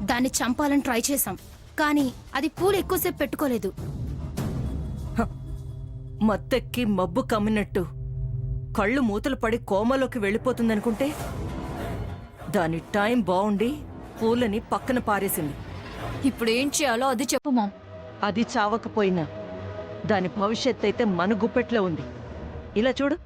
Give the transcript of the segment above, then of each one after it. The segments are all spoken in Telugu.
దాన్ని చంపాలని ట్రై చేశాం, కానీ అది పూలు ఎక్కువసేపు పెట్టుకోలేదు. మత్తెక్కి మబ్బు కమ్మినట్టు కళ్ళు మూతలు పడి కోమలోకి వెళ్ళిపోతుందనుకుంటే దాని టైం బాగుండి పూలని పక్కన పారేసింది. ఇప్పుడు ఏం చేయాలో అది చెప్పు మామ్. అది చావకపోయినా దాని భవిష్యత్ అయితే మన గుప్పెట్లో ఉంది. ఇలా చూడు.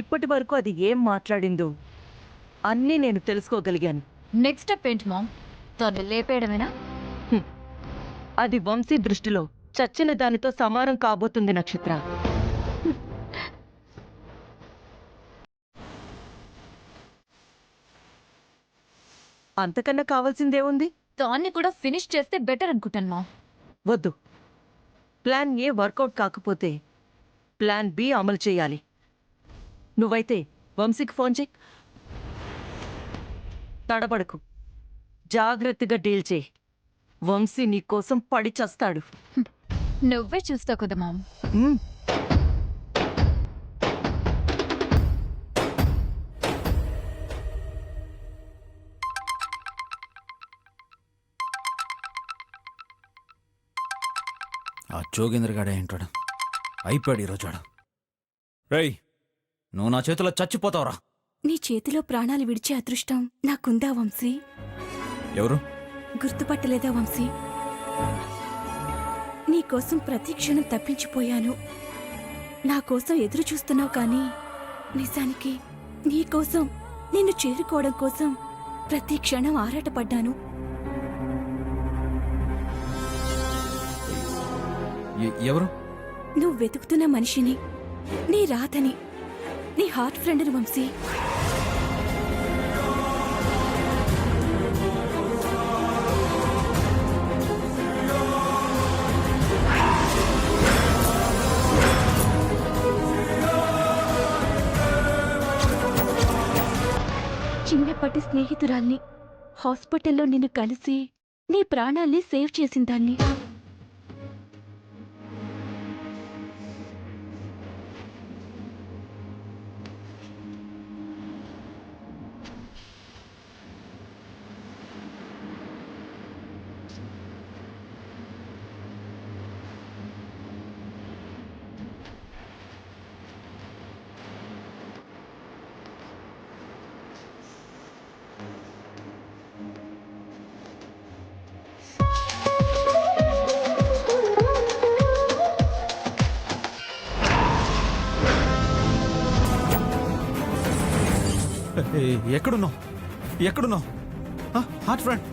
ఇప్పటి వరకు అది ఏం మాట్లాడిందో అన్నీ నేను తెలుసుకోగలిగాను. నెక్స్ట్ స్టెప్ ఏంటి మామ్? దాన్ని లేపేయడమేనా? అది వంశీ దృష్టిలో చచ్చిన దానితో సమానం కాబోతుంది నక్షత్ర. అంతకన్నా కావాల్సిందేముంది? దాన్ని కూడా ఫినిష్ చేస్తే బెటర్ అనుకుంటాను మామ్. వద్దు. ప్లాన్ ఏ వర్కౌట్ కాకపోతే ప్లాన్ బి అమలు చేయాలి. నువ్వైతే వంశీకి ఫోన్ చెయ్యి. తడబడకు, జాగ్రత్తగా డీల్ చేయి. వంశీ నీకోసం పడి చస్తాడు. నువ్వే చూస్తావు కదా మామ్. ఆ జోగేంద్ర గాడే ఏంటాడు, అయిపోయాడు ఈరోజు. రేయ్, నువ్వు నా చేతిలో చచ్చిపోతావురా. నీ చేతిలో ప్రాణాలు విడిచే అదృష్టం నాకుందా వంశీ? ఎవరు? గుర్తుపట్టలేదా వంశీ? నీకోసం ప్రతి క్షణం తప్పించిపోయాను. నా కోసం ఎదురు చూస్తున్నావు, కానీ నిజానికి నీకోసం, నిన్ను చేరుకోవడం కోసం ప్రతి క్షణం ఆరాటపడ్డాను. ఎవరు? నువ్వు వెతుకుతున్న మనిషిని, నీ రాతని, నీ హార్ట్ ఫ్రెండ్ని వంశీ. చిన్నప్పటి స్నేహితురాల్ని, హాస్పిటల్లో నిన్ను కలిసి నీ ప్రాణాల్ని సేవ్ చేసిందాన్ని. ఎక్కడున్నావు? ఎక్కడున్నావు? హార్ట్ ఫ్రెండ్,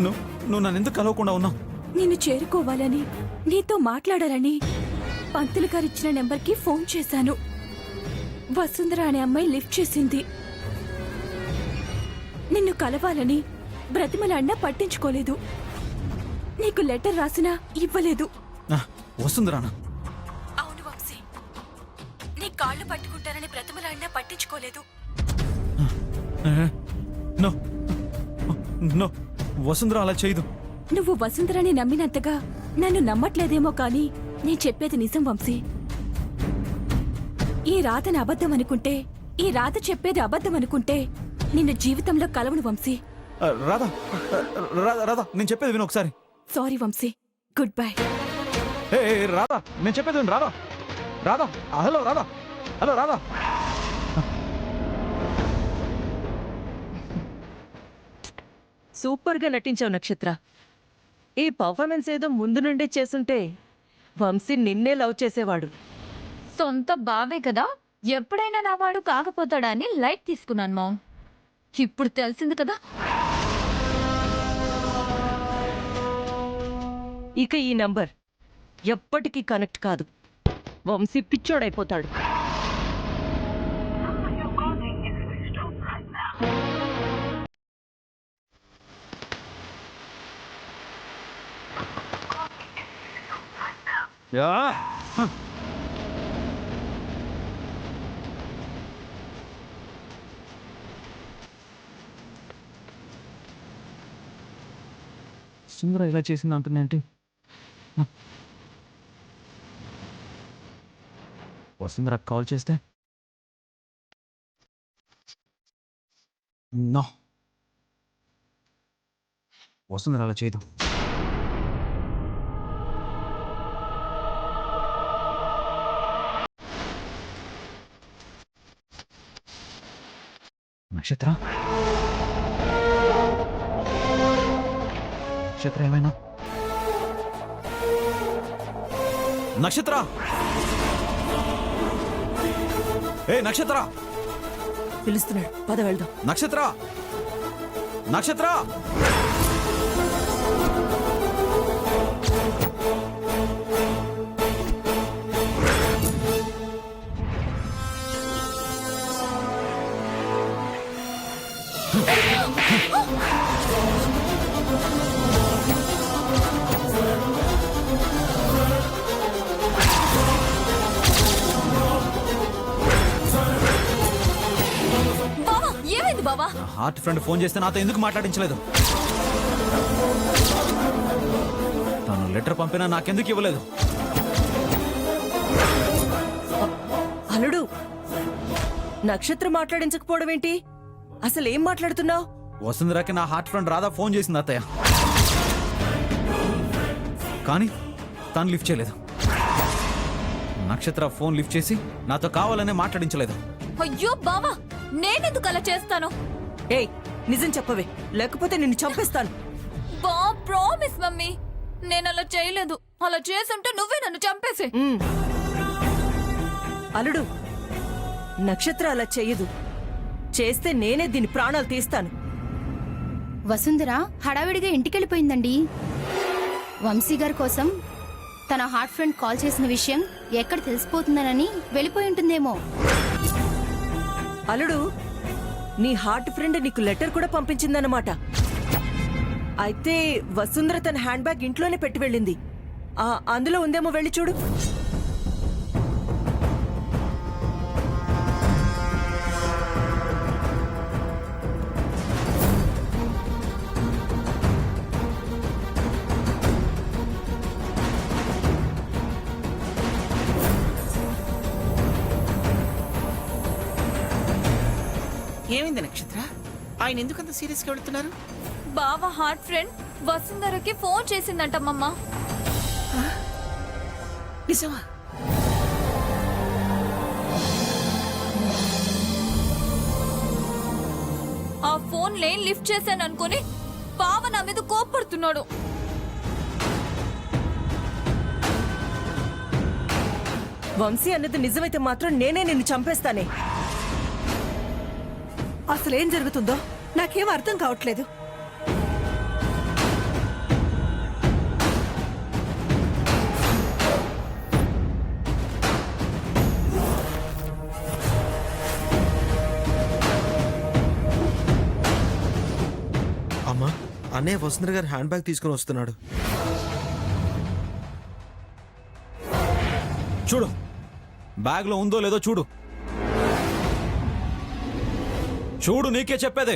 నువ్వు నన్ను ఎందుకు కలవకుండా ఉన్నావు? నిన్ను చేరుకోవాలని, నీతో మాట్లాడాలని పంతులు గారిచ్చిన నెంబర్కి ఫోన్ చేశాను. వసుంధర అనే అమ్మాయి లిఫ్ట్ చేసింది. నిన్ను కలవాలని బ్రతిమలాడినా పట్టించుకోలేదు. నీకు లెటర్ రాసినా ఇవ్వలేదు. వసుంధరానా? అవును వంశీ, నీ కాళ్ళు పట్టుకుంటానని బ్రతిమలాడినా పట్టించుకోలేదు. నో నో, వసుంధర అలా చేయదు. నువ్వు వసుంధరని నమ్మినంతగా నన్ను నమ్మట్లేదేమో, కానీ నేను చెప్పేది నిజం వంశీ. ఈ రాతని అబద్ధం అనుకుంటే, ఈ రాత చెప్పేది అబద్ధం అనుకుంటే నిన్ను జీవితంలో కలవను వంశీ. రాధా, రాధా, నేను చెప్పేది విను ఒకసారి. Sorry Vamshi, goodbye. Radha, నేను చెప్పేది విను. Radha, Radha, hello Radha, hello Radha. సూపర్గా నటించావు నక్షత్ర. ఈ పర్ఫార్మెన్స్ ఏదో ముందు నుండే చేసుంటే వంశీ నిన్నే లవ్ చేసేవాడు. సొంత బావే కదా, ఎప్పుడైనా నా వాడు కాకపోతాడా అని లైట్ తీసుకున్నాను మామ్. ఇప్పుడు తెలిసింది కదా. ఇక ఈ నంబర్ ఎప్పటికీ కనెక్ట్ కాదు. వంశీ పిచ్చోడైపోతాడు. యా. సుందర ఇలా చేసింది అంటుందేంటి? వసుంధర కాల్ చేస్తే నో, వసుంధర అలా చేయదు. నక్షత్ర నక్షత్ర ఏమైనా నక్షత్ర, ఏ నక్షత్ర, పిలుస్తున్నాడు, పద వెళ్దాం. నక్షత్ర, నక్షత్ర. బావా ఏమైంది బావా? నా హార్ట్ ఫ్రెండ్ ఫోన్ చేస్తే నాతో ఎందుకు మాట్లాడించలేదు? తను లెటర్ పంపినా నాకెందుకు ఇవ్వలేదు? అల్లుడు, నక్షత్రం మాట్లాడించకపోవడం ఏంటి? అసలు ఏం మాట్లాడుతున్నావు? వసుంధరకి నా హార్ట్ ఫ్రెండ్ రాధా ఫోన్ చేసింది అత్తయ్య, కానీ తను లిఫ్ట్ చేయలేదు. నక్షత్ర ఫోన్ లిఫ్ట్ చేసి నాతో కావాలనే మాట్లాడించలేదు. అయ్యో బావా, నేనెందుకు అలా చేస్తాను? ఏయ్, నిజం చెప్పవే, లేకపోతే నిన్ను చంపేస్తాను. బా ప్రామిస్ మమ్మీ, నేను అలా చేయలేదు. అలా చేసుంటే నువ్వే నన్ను చంపేసే. అల్లుడు, నక్షత్ర అలా చెయ్యదు. చేస్తే నేనే దీని ప్రాణాలు తీస్తాను. వసుంధర హడావిడిగా ఇంటికెళ్ళిపోయిందండి. వంశీ గారి కోసం తన హార్ట్ ఫ్రెండ్ కాల్ చేసిన విషయం ఎక్కడ తెలిసిపోతుందనని వెళ్ళిపోయి ఉంటుందేమో. అల్లుడు, నీ హార్ట్ ఫ్రెండ్ నీకు లెటర్ కూడా పంపించిందన్నమాట. అయితే వసుంధర తన హ్యాండ్ బ్యాగ్ ఇంట్లోనే పెట్టి వెళ్ళింది. అందులో ఉందేమో, వెళ్ళి చూడు. ఏమైంది నక్షత్ర? ఆయన ఎందుకంత సీరియస్గా వెళుతున్నారు? బావ హార్ట్ ఫ్రెండ్ వసుంధరకి ఫోన్ చేసిందంటమ్మమ్మ. నిజమా? ఆ ఫోన్ లేన్ లిఫ్ట్ చేశాను అనుకుని బావ నా మీద కోప్పడుతున్నాడు. వంశీ అన్నది నిజమైతే మాత్రం నేనే నిన్ను చంపేస్తానే. అసలేం జరుగుతుందో నాకేం అర్థం కావట్లేదు. అమ్మా, అన్నయ్య వసుంధర గారు హ్యాండ్ బ్యాగ్ తీసుకుని వస్తున్నాడు. చూడు, బ్యాగ్ లో ఉందో లేదో చూడు. చూడు, నీకే చెప్పేదే.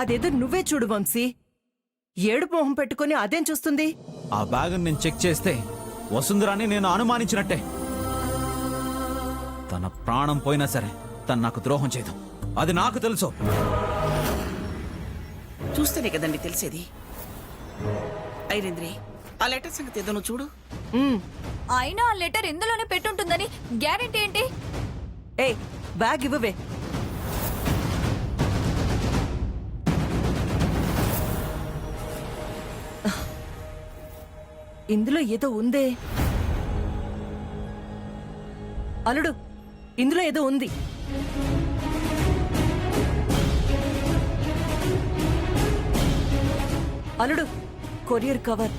అదేదో నువ్వే చూడు వంశీ. ఏడుపు మొహం పెట్టుకుని అదేం చూస్తుంది? ఆ బ్యాగ్ నేను చెక్ చేస్తే వసుంధరాని నేను అనుమానించినట్టే. తన ప్రాణం పోయినా సరే తను నాకు ద్రోహం చేయదు, అది నాకు తెలుసు. చూస్తేనే కదండి తెలిసేది. ఐరేంద్రి, ఆ లెటర్ సంగతి ఏదో నువ్వు చూడు. అయినా ఆ లెటర్ ఇందులోనే పెట్టుంటుందని గ్యారెంటీ ఏంటి? ఏయ్, బ్యాగ్ ఇవ్వవే. ఇందులో ఏదో ఉందే. అల్లుడు, ఇందులో ఏదో ఉంది. అల్లుడు, కొరియర్ కవర్.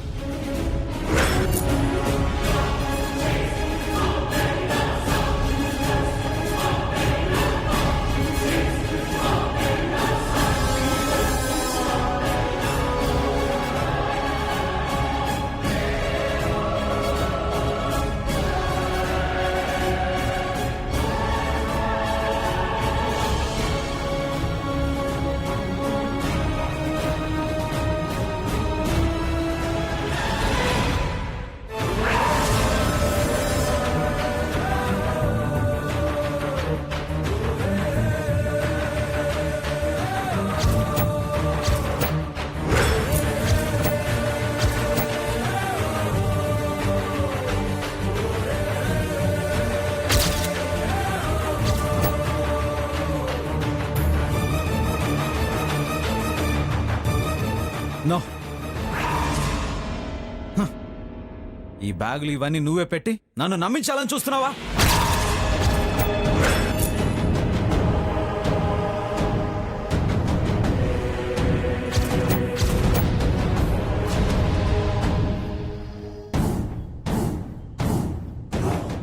బ్యాగులు ఇవన్నీ నువ్వే పెట్టి నన్ను నమ్మించాలని చూస్తున్నావా?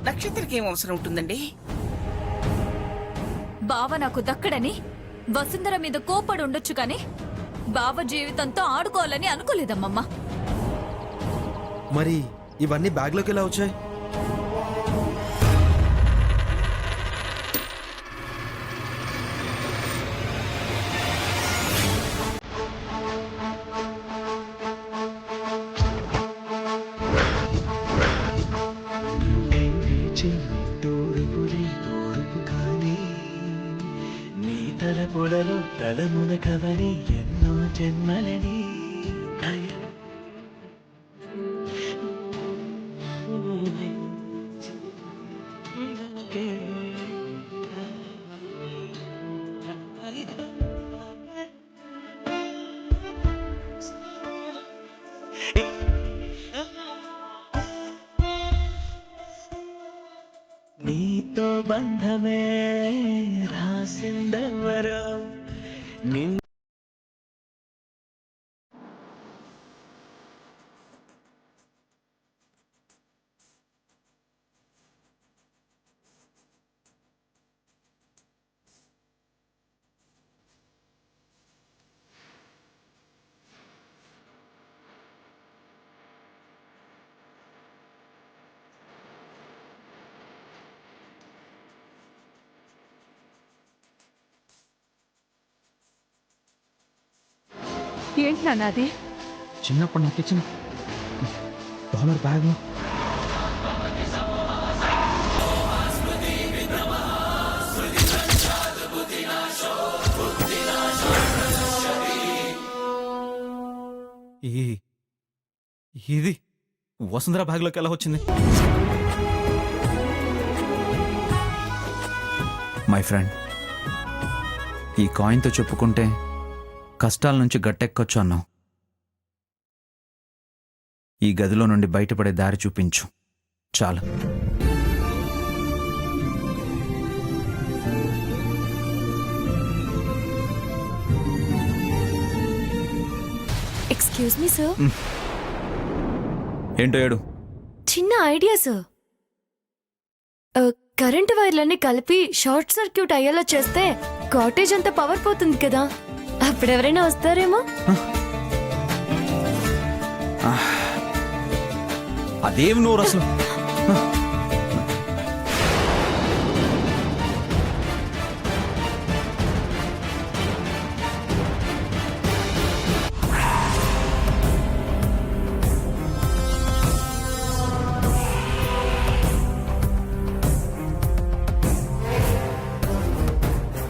నక్షత్రకి ఏం అవసరం ఉంటుందండి? బావ నాకు దక్కడని వసుంధర మీద కోపడి ఉండొచ్చు కానీ బావ జీవితంతో ఆడుకోవాలని అనుకోలేదమ్మమ్మ. మరి ఇవన్నీ బ్యాగ్లోకి ఎలా వచ్చాయి? నీ తల పొడలు తలమున కవని ఎన్నో జన్మలని నీతో బంధమే రాసిందెవరో నిన్ను ఏంటి నాన్న అది? చిన్నప్పుడు నాకు ఇచ్చిన డాలర్ బ్యాగ్. ఇది వసుంధర బ్యాగ్లోకి ఎలా వచ్చింది? మై ఫ్రెండ్, ఈ కాయిన్తో చెప్పుకుంటే కష్టాల నుంచి గట్టెక్కొచ్చు అన్నావు. ఈ గదిలో నుండి బయటపడే దారి చూపించు చాలు. ఎక్స్క్యూజ్ మీ సార్, ఏంటో ఏడు. చిన్న ఐడియా సార్. కరెంటు వైర్లన్నీ కలిపి షార్ట్ సర్క్యూట్ అయ్యేలా చేస్తే కాటేజ్ అంతా పవర్ పోతుంది కదా, అప్పుడెవరైనా వస్తారేమో. అదేం నోరు అసలు.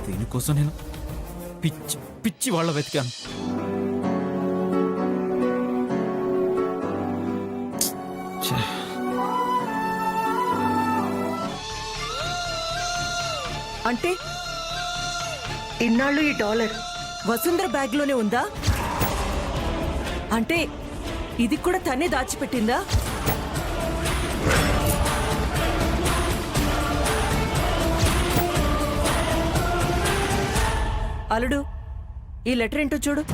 దీనికోసం నేను పిచ్చి పిచ్చి వాళ్ళ వెతికాను. అంటే ఇన్నాళ్ళు ఈ డాలర్ వసుంధర బ్యాగ్లోనే ఉందా? అంటే ఇది కూడా తనే దాచిపెట్టిందా? అల్లుడు, ఈ లెటర్ ఏంటో చూడు.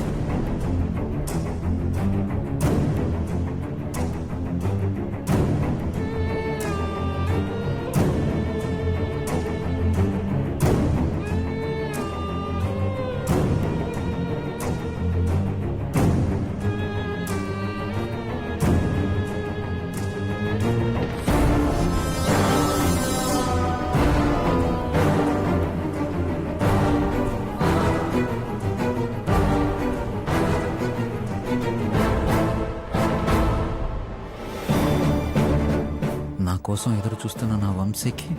నా కోసం ఎదురు చూస్తున్న నా వంశీకి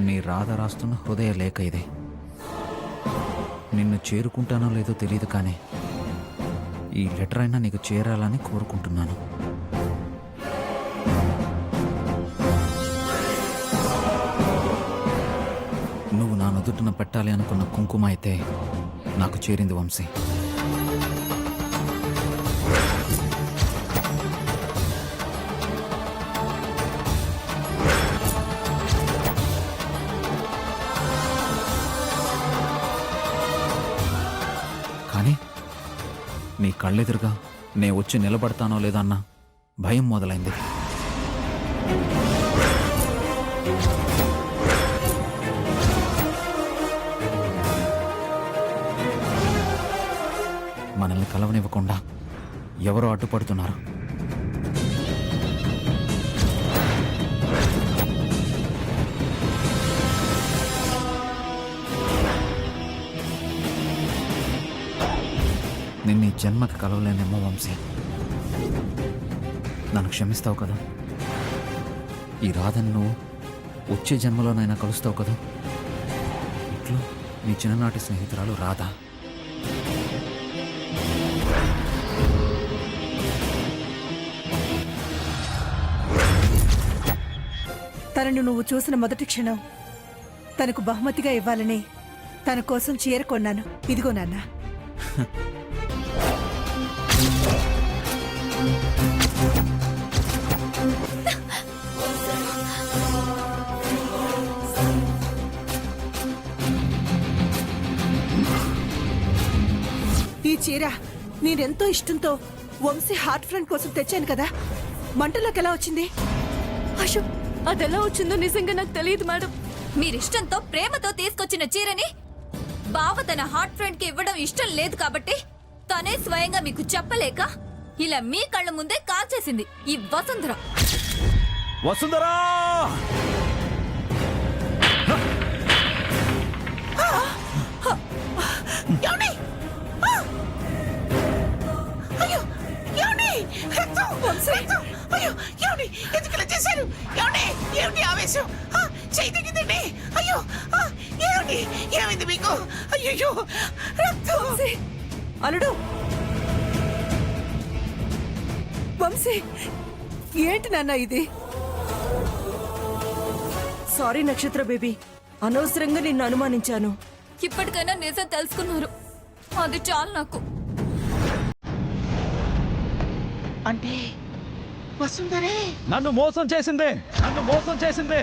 నీ రాధ రాస్తున్న హృదయ లేఖ ఇదే. నిన్ను చేరుకుంటానో లేదో తెలియదు, కానీ ఈ లెటర్ అయినా నీకు చేరాలని కోరుకుంటున్నాను. నువ్వు నా నుదుటిన పెట్టాలి అనుకున్న కుంకుమ అయితే నాకు చేరింది వంశీ. నీ కళ్ళెదురుగా నే వచ్చి నిలబడతానో లేదన్న భయం మొదలైంది. మనల్ని కలవనివ్వకుండా ఎవరో అడ్డుపడుతున్నారు. నిన్ను ఈ జన్మకి కలవలేనేమో వంశీ. నన్ను క్షమిస్తావు కదా? ఈ రాధను నువ్వు వచ్చే జన్మలోనైనా కలుస్తావు కదా? ఇట్లు నీ చిన్ననాటి స్నేహితురాలు రాధ. తనను నువ్వు చూసిన మొదటి క్షణం తనకు బహుమతిగా ఇవ్వాలని తన కోసం చీర కొన్నాను. ఇదిగో నాన్న. ఈ చీర నేనెంతో ఇష్టంతో వంశీ హార్ట్ ఫ్రెండ్ కోసం తెచ్చాను కదా, మంటలోకి ఎలా వచ్చింది? అయ్యో, అదెలా వచ్చిందో నిజంగా నాకు తెలియదు మేడం. మీరిష్టంతో ప్రేమతో తీసుకొచ్చిన చీరని బావ తన హార్ట్ ఫ్రెండ్ కి ఇవ్వడం ఇష్టం లేదు కాబట్టి తనే స్వయంగా మీకు చెప్పలేక ఇలా మీ కళ్ళ ముందే కాల్చేసింది ఈ వసుంధర. వసుంధరా! ఏమైంది మీకు? అయ్యో, అల్లుడు వంశీ, ఏంటి నాన్న ఇది? సారీ నక్షత్ర బేబీ, అనవసరంగా నిన్ను అనుమానించాను. ఇప్పటికైనా నిజం తెలుసుకున్నారు, అది చాలు నాకు. అంటే వసుంధరే నన్ను మోసం చేసిందే, నన్ను మోసం చేసిందే.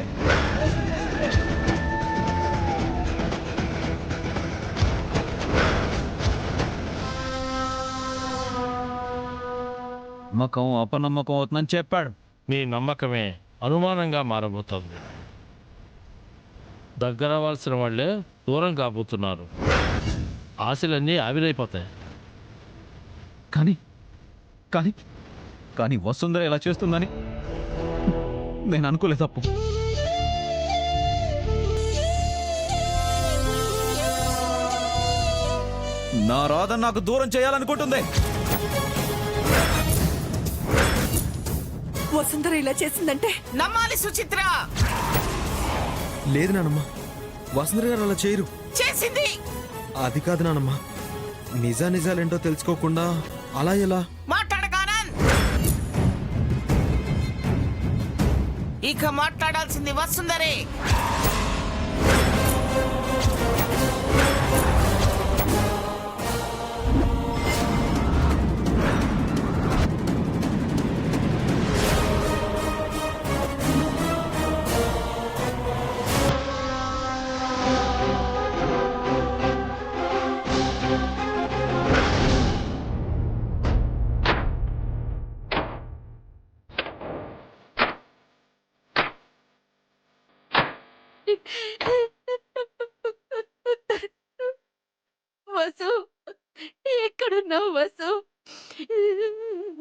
నమ్మకం అపనమ్మకం అవుతుందని చెప్పాడు. మీ నమ్మకమే అనుమానంగా మారబోతోంది. దగ్గరవలసిన వాళ్ళే దూరం కాబోతున్నారు. ఆశలన్నీ ఆవిరైపోతాయి. కానీ కానీ కానీ వసుంధర ఇలా చేస్తుందని నేను అనుకోలేదు. తప్పు. నా రాధ నాకు దూరం చేయాలనుకుంటుంది. వసుంధర ఇలా చేసిందంటే నమ్మాలి సుచిత్ర. లేదు నానమ్మ, వసుంధర గారు అలా చేయరు. చేసింది. అది కాదు నానమ్మ, నిజాలేంటో తెలుసుకోకుండా అలా ఎలా? మాట్లాడగానన్. ఇక మాట్లాడాల్సింది వసుంధరే. వసు, ఎక్కడున్నావు వసు?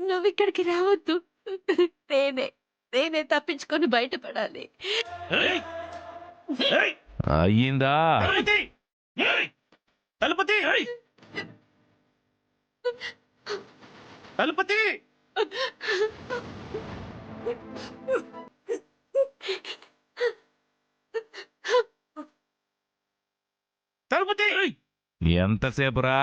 నువ్వు ఇక్కడికి రావద్దు. నేనే తప్పించుకొని బయటపడాలి. అయ్యిందా? తలుపతి! తలుపతి! తలుపతి! ఎంతసేపురా?